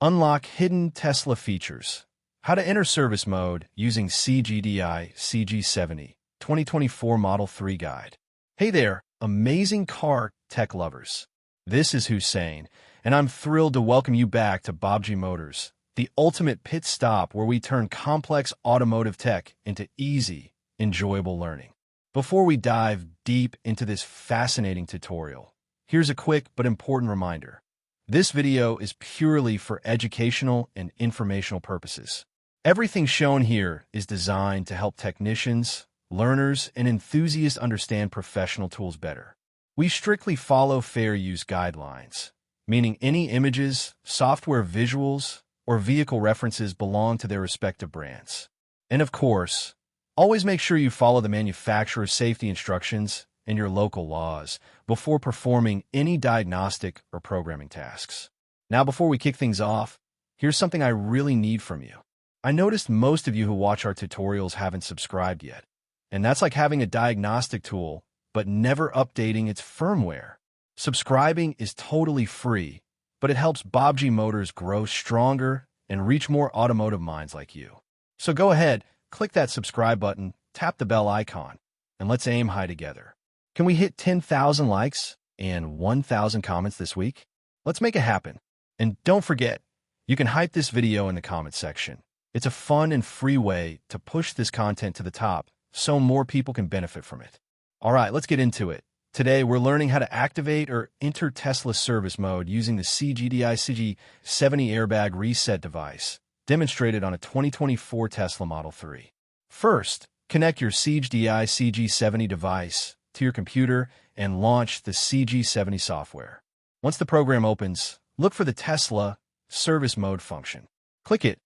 Unlock hidden Tesla features. How to enter service mode using CGDI CG70 2024 Model 3 Guide. Hey there, amazing car tech lovers. This is Hussain, and I'm thrilled to welcome you back to Baabji Motors, the ultimate pit stop where we turn complex automotive tech into easy, enjoyable learning. Before we dive deep into this fascinating tutorial, here's a quick but important reminder. This video is purely for educational and informational purposes. Everything shown here is designed to help technicians, learners, and enthusiasts understand professional tools better. We strictly follow fair use guidelines, meaning any images, software visuals, or vehicle references belong to their respective brands. And of course, always make sure you follow the manufacturer's safety instructions and your local laws before performing any diagnostic or programming tasks. Now, before we kick things off, here's something I really need from you. I noticed most of you who watch our tutorials haven't subscribed yet, and that's like having a diagnostic tool, but never updating its firmware. Subscribing is totally free, but it helps Baabji Motors grow stronger and reach more automotive minds like you. So go ahead, click that subscribe button, tap the bell icon, and let's aim high together. Can we hit 10,000 likes and 1,000 comments this week? Let's make it happen. And don't forget, you can hype this video in the comments section. It's a fun and free way to push this content to the top so more people can benefit from it. All right, let's get into it. Today, we're learning how to activate or enter Tesla service mode using the CGDI CG70 airbag reset device, demonstrated on a 2024 Tesla Model 3. First, connect your CGDI CG70 device to your computer and launch the CG70 software. Once the program opens, look for the Tesla service mode function. Click it,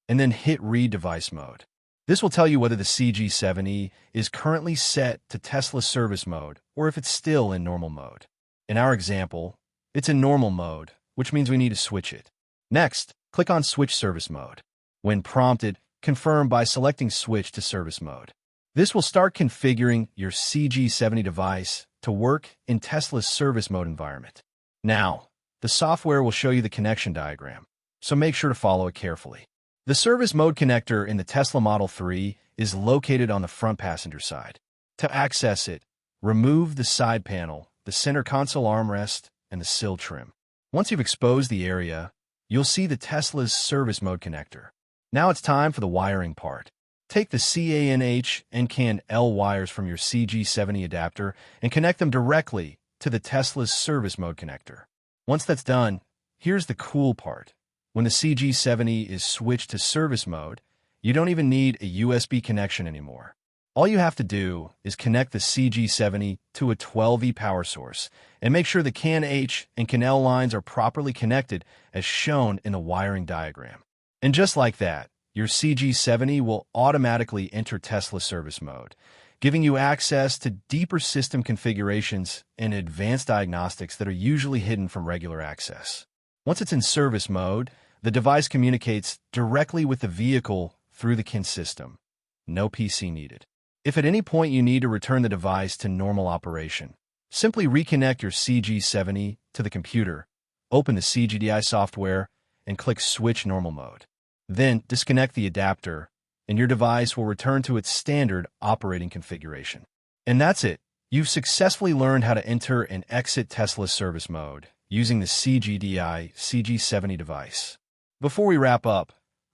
and then hit Read Device Mode. This will tell you whether the CG70 is currently set to Tesla service mode or if it's still in normal mode. In our example, it's in normal mode, which means we need to switch it. Next, click on Switch Service Mode. When prompted, confirm by selecting Switch to Service Mode. This will start configuring your CG70 device to work in Tesla's service mode environment. Now, the software will show you the connection diagram, so make sure to follow it carefully. The service mode connector in the Tesla Model 3 is located on the front passenger side. To access it, remove the side panel, the center console armrest, and the sill trim. Once you've exposed the area, you'll see the Tesla's service mode connector. Now it's time for the wiring part. Take the CANH and CAN-L wires from your CG70 adapter and connect them directly to the Tesla's service mode connector. Once that's done, here's the cool part. When the CG70 is switched to service mode, you don't even need a USB connection anymore. All you have to do is connect the CG70 to a 12V power source and make sure the CAN-H and CAN-L lines are properly connected as shown in the wiring diagram. And just like that, your CG70 will automatically enter Tesla service mode, giving you access to deeper system configurations and advanced diagnostics that are usually hidden from regular access. Once it's in service mode, the device communicates directly with the vehicle through the CAN system. No PC needed. If at any point you need to return the device to normal operation, simply reconnect your CG70 to the computer, open the CGDI software, and click Switch Normal Mode. Then disconnect the adapter, and your device will return to its standard operating configuration. And that's it. You've successfully learned how to enter and exit Tesla's service mode using the CGDI CG70 device. Before we wrap up,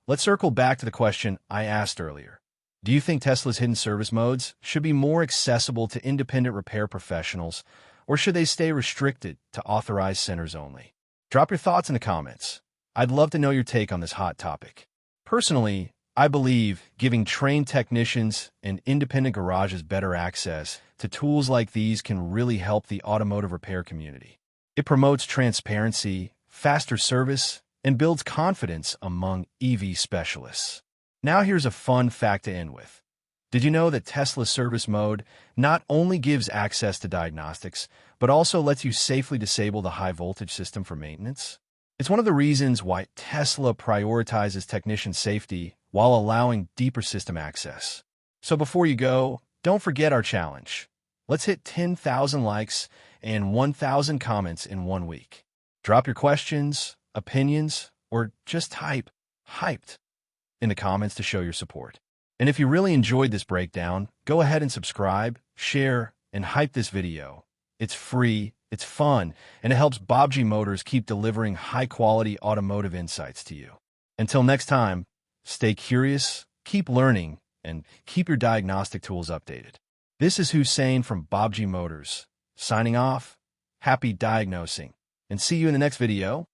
let's circle back to the question I asked earlier. Do you think Tesla's hidden service modes should be more accessible to independent repair professionals, or should they stay restricted to authorized centers only? Drop your thoughts in the comments. I'd love to know your take on this hot topic. Personally, I believe giving trained technicians and independent garages better access to tools like these can really help the automotive repair community. It promotes transparency, faster service, and builds confidence among EV specialists. Now here's a fun fact to end with. Did you know that Tesla service mode not only gives access to diagnostics, but also lets you safely disable the high voltage system for maintenance? It's one of the reasons why Tesla prioritizes technician safety while allowing deeper system access. So before you go, don't forget our challenge. Let's hit 10,000 likes and 1,000 comments in 1 week. Drop your questions, opinions, or just type hyped in the comments to show your support. And if you really enjoyed this breakdown, go ahead and subscribe, share, and hype this video. It's free, it's fun, and it helps Baabji Motors keep delivering high-quality automotive insights to you. Until next time, stay curious, keep learning, and keep your diagnostic tools updated. This is Hussain from Baabji Motors, signing off. Happy diagnosing, and see you in the next video.